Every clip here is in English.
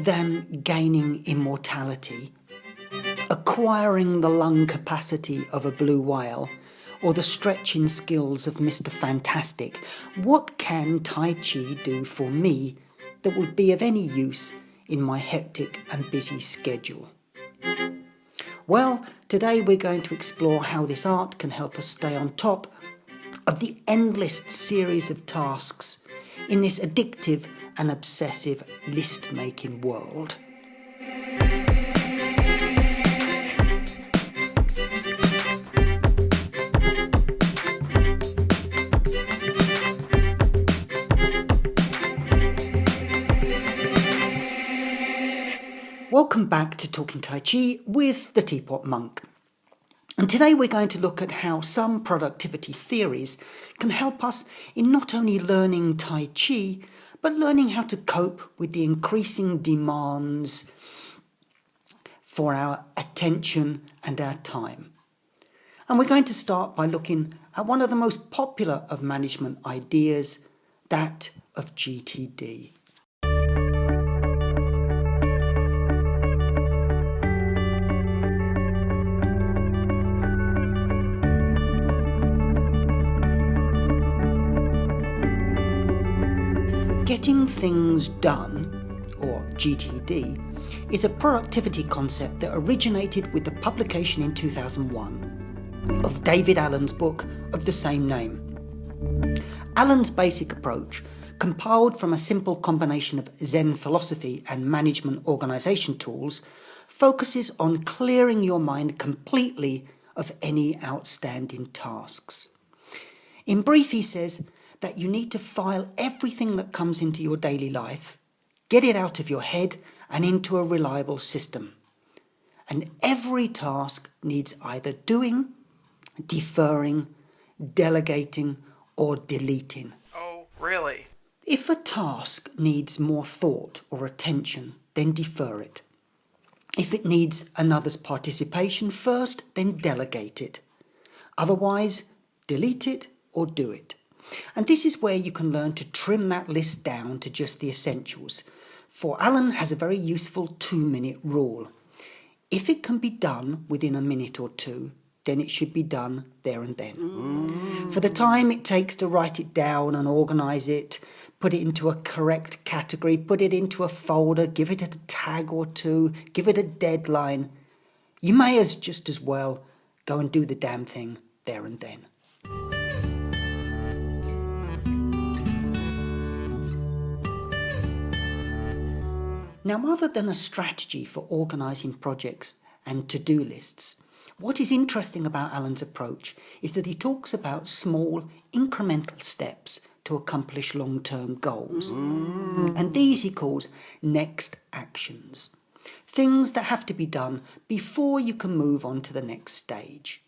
than gaining immortality, acquiring the lung capacity of a blue whale, or the stretching skills of Mr. Fantastic, what can Tai Chi do for me that will be of any use in my hectic and busy schedule? Well, today we're going to explore how this art can help us stay on top of the endless series of tasks in this addictive and obsessive list-making world. Welcome back to Talking Tai Chi with the Teapot Monk. And today we're going to look at how some productivity theories can help us in not only learning Tai Chi, but learning how to cope with the increasing demands for our attention and our time. And we're going to start by looking at one of the most popular of management ideas, that of GTD. Getting things done, or GTD, is a productivity concept that originated with the publication in 2001 of David Allen's book of the same name. Allen's basic approach, compiled from a simple combination of Zen philosophy and management organization tools, focuses on clearing your mind completely of any outstanding tasks. In brief, he says that you need to file everything that comes into your daily life, get it out of your head and into a reliable system. And every task needs either doing, deferring, delegating, or deleting. Oh, really? If a task needs more thought or attention, then defer it. If it needs another's participation first, then delegate it. Otherwise, delete it or do it. And this is where you can learn to trim that list down to just the essentials. For Allen has a very useful 2-minute rule. If it can be done within a minute or two, then it should be done there and then. For the time it takes to write it down and organise it, put it into a correct category, put it into a folder, give it a tag or two, give it a deadline, you may just as well go and do the damn thing there and then. Now, other than a strategy for organising projects and to-do lists, what is interesting about Allen's approach is that he talks about small, incremental steps to accomplish long-term goals. And these he calls next actions. Things that have to be done before you can move on to the next stage.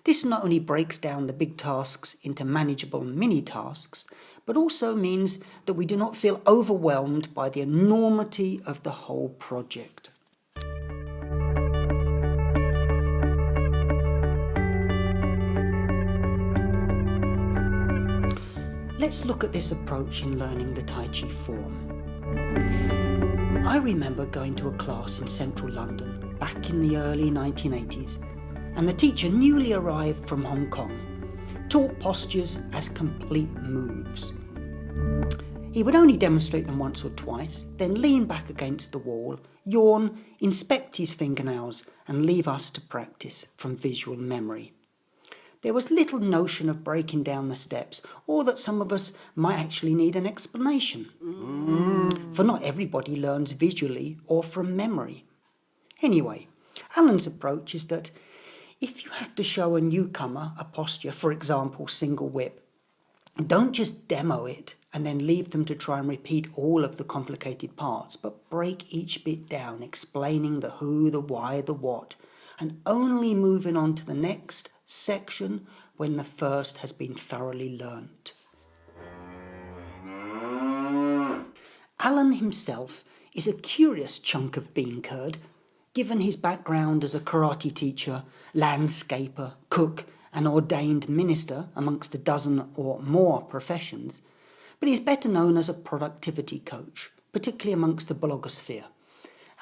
This not only breaks down the big tasks into manageable mini-tasks, but also means that we do not feel overwhelmed by the enormity of the whole project. Let's look at this approach in learning the Tai Chi form. I remember going to a class in central London back in the early 1980s, and the teacher, newly arrived from Hong Kong, taught postures as complete moves. He would only demonstrate them once or twice, then lean back against the wall, yawn, inspect his fingernails, and leave us to practice from visual memory. There was little notion of breaking down the steps, or that some of us might actually need an explanation. For not everybody learns visually or from memory. Anyway, Allen's approach is that if you have to show a newcomer a posture, for example, single whip, don't just demo it and then leave them to try and repeat all of the complicated parts, but break each bit down, explaining the who, the why, the what, and only moving on to the next section when the first has been thoroughly learnt. Allen himself is a curious chunk of bean curd, given his background as a karate teacher, landscaper, cook, and ordained minister amongst a dozen or more professions, but he's better known as a productivity coach, particularly amongst the blogosphere.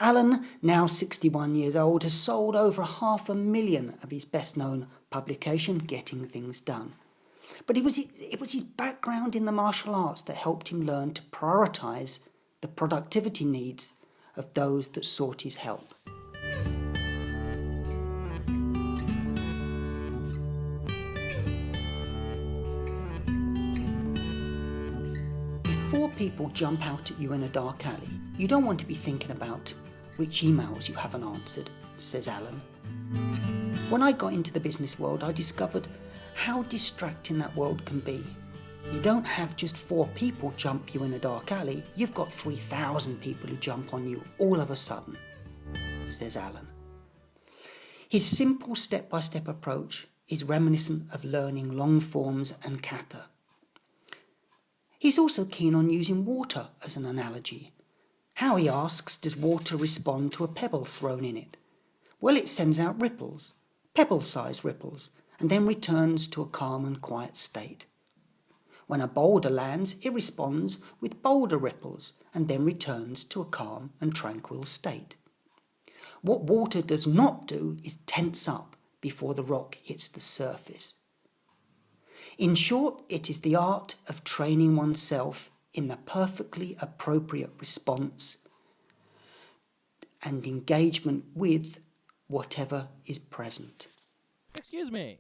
Alan, now 61 years old, has sold over 500,000 of his best-known publication, Getting Things Done. But it was his background in the martial arts that helped him learn to prioritise the productivity needs of those that sought his help. If 4 people jump out at you in a dark alley, you don't want to be thinking about which emails you haven't answered, says Alan. When I got into the business world, I discovered how distracting that world can be. You don't have just 4 people jump you in a dark alley, you've got 3,000 people who jump on you all of a sudden, says Alan. His simple step-by-step approach is reminiscent of learning long forms and kata. He's also keen on using water as an analogy. How, he asks, does water respond to a pebble thrown in it? Well, it sends out ripples, pebble-sized ripples, and then returns to a calm and quiet state. When a boulder lands, it responds with boulder ripples and then returns to a calm and tranquil state. What water does not do is tense up before the rock hits the surface. In short, it is the art of training oneself in the perfectly appropriate response and engagement with whatever is present. Excuse me.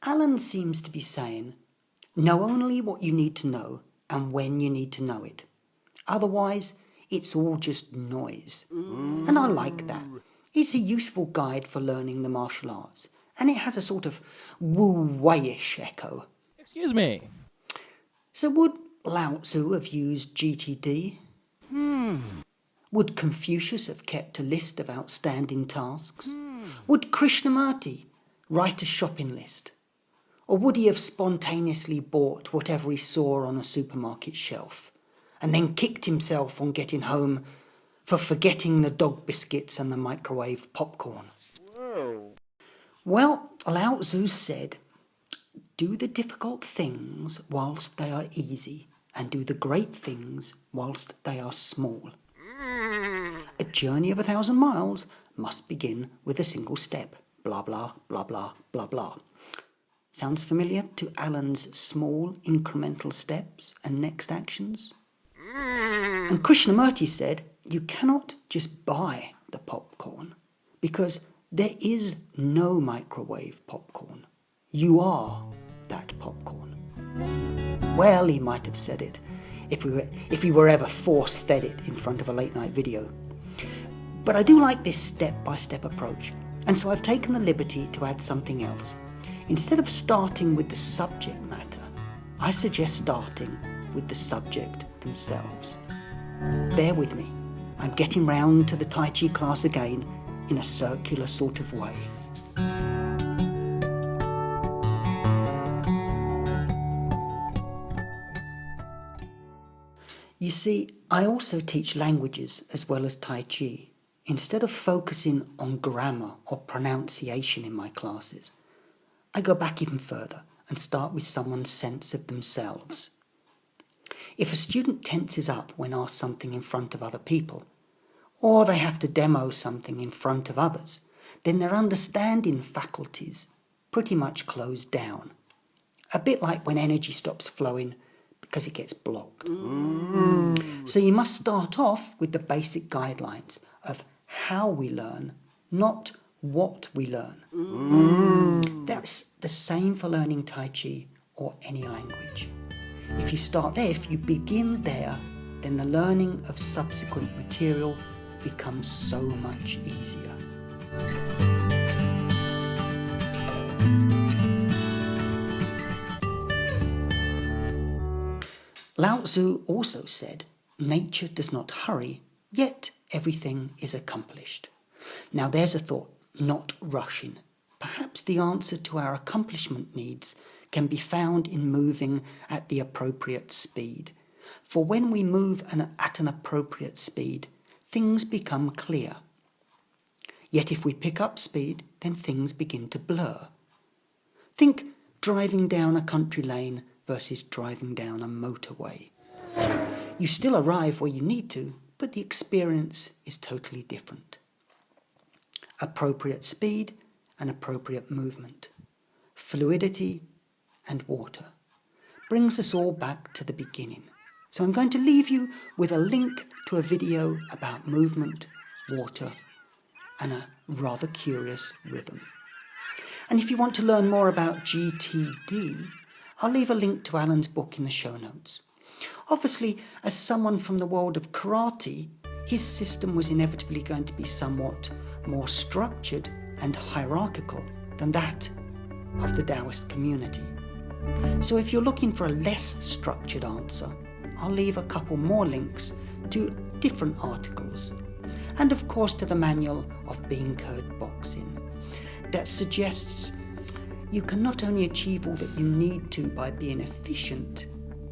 Alan seems to be saying, know only what you need to know and when you need to know it. Otherwise, it's all just noise. And I like that. It's a useful guide for learning the martial arts, and it has a sort of wu-wei-ish echo. Excuse me. So would Lao Tzu have used GTD? Would Confucius have kept a list of outstanding tasks? Would Krishnamurti write a shopping list? Or would he have spontaneously bought whatever he saw on a supermarket shelf and then kicked himself on getting home for forgetting the dog biscuits and the microwave popcorn? Whoa. Well, Lao Tzu said, do the difficult things whilst they are easy, and do the great things whilst they are small. A journey of 1,000 miles must begin with a single step. Blah, blah, blah, blah, blah, blah. Sounds familiar to Alan's small incremental steps and next actions? And Krishnamurti said, you cannot just buy the popcorn because there is no microwave popcorn. You are that popcorn. Well, he might have said it if we were ever force-fed it in front of a late-night video. But I do like this step-by-step approach, and so I've taken the liberty to add something else. Instead of starting with the subject matter, I suggest starting with the subject themselves. Bear with me, I'm getting round to the Tai Chi class again in a circular sort of way. You see, I also teach languages as well as Tai Chi. Instead of focusing on grammar or pronunciation in my classes, I go back even further and start with someone's sense of themselves. If a student tenses up when asked something in front of other people, or they have to demo something in front of others, then their understanding faculties pretty much close down. A bit like when energy stops flowing because it gets blocked. So you must start off with the basic guidelines of how we learn, not what we learn. That's the same for learning Tai Chi or any language. If you start there, if you begin there, then the learning of subsequent material becomes so much easier. Lao Tzu also said, nature does not hurry, yet everything is accomplished. Now there's a thought, not rushing. Perhaps the answer to our accomplishment needs can be found in moving at the appropriate speed. For when we move at an appropriate speed, things become clear. Yet if we pick up speed, then things begin to blur. Think driving down a country lane versus driving down a motorway. You still arrive where you need to, but the experience is totally different. Appropriate speed and appropriate movement, fluidity and water, brings us all back to the beginning. So I'm going to leave you with a link to a video about movement, water, and a rather curious rhythm. And if you want to learn more about GTD, I'll leave a link to Alan's book in the show notes. Obviously, as someone from the world of karate, his system was inevitably going to be somewhat more structured and hierarchical than that of the Taoist community. So if you're looking for a less structured answer, I'll leave a couple more links to different articles, and of course to the manual of being curd boxing that suggests you can not only achieve all that you need to by being efficient,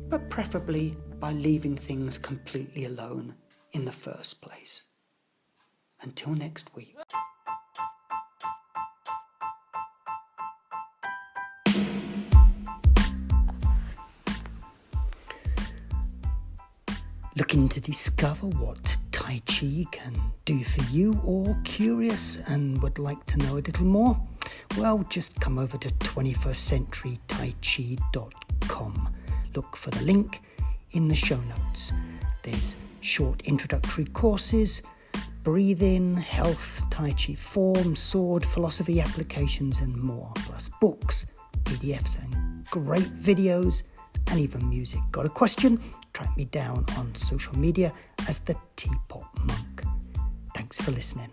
but preferably by leaving things completely alone in the first place. Until next week. Looking to discover what Tai Chi can do for you, or curious and would like to know a little more? Well, just come over to 21stcenturytaichi.com. Look for the link in the show notes. There's short introductory courses, breathing, health, Tai Chi form, sword, philosophy applications and more, plus books, PDFs and great videos and even music. Got a question? Track me down on social media as the Teapot Monk. Thanks for listening.